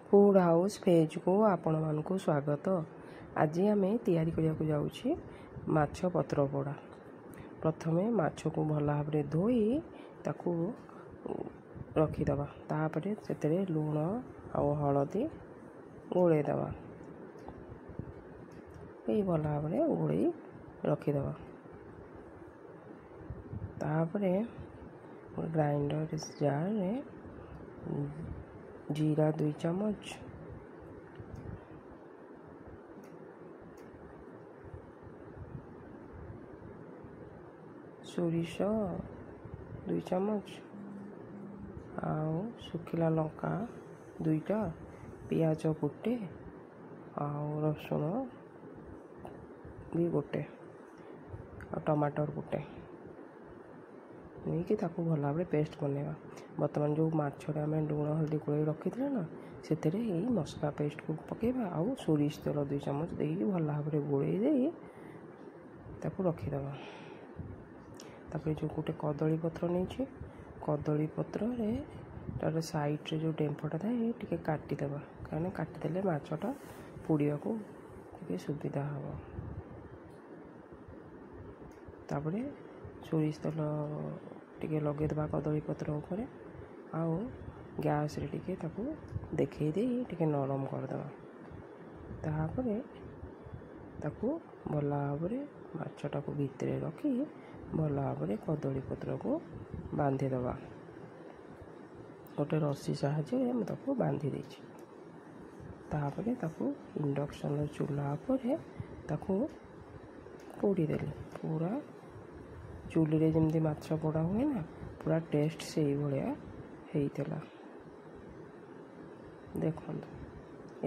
Food house page को आपण मानकु स्वागत। आज आम तैयारी करने जाऊँगी माछ पत्र पोड़ा। प्रथमे माछ को भल भाव धोई ताकू रखीदे, तापर से लुण आउ हलदी गोलेदवा, ये भल भाव गोल रखीदे। तापर ग्राइंडर जार में जीरा 2 चम्मच, सोरिष 2 चम्मच, आउ सुखिला लंका 2टा, पियाज गोटे, आउ रसुण भी गोटे, आ टमाटर गोटे नहीं ताकू भल भाव पेस्ट बनवा। बर्तमान जो माछरे आम लुण हल्दी गोल रखी थे ना, से मसला पेस्ट को पकेबा, आउ सोरिष तेल 2 चम्मच देकी भल भाव गोल दे रखीदे। तापर जो गोटे कदली पत्र नहीं, कदली पत्र तार साइड जो डेम्फटा थाए टे काटिदेबा, कहीं काटिदेले माछटा पोड़ा को सुविधा हम। तापर सोरिष तेल टे लगेदबा कदली पत्र उपर, आउ गैस रे टिके ताकू देखई दे टिके नरम करदबा। तापर ताकू भल भाव माछटा को भितर रखी भल भाव कदली पत्र को बांधीदबा। गोटे रस्सी साहाय्य ताकू बांधी देछि। तापर ताकू इंडक्शन चूल्हा पर ताकू पोड़ी देली, पूरा चूल्ही रे जमती माछ पोड़ा हुए ना, पूरा टेस्ट से भाया होता। देखो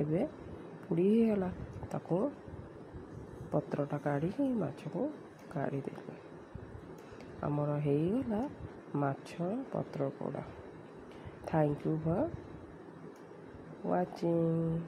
एबे पोड़ी गला, ताको पत्रटा काढ़ी माछ को काढ़ी देली। आमर हो गला माछ पत्र पोड़ा। Thank you for watching.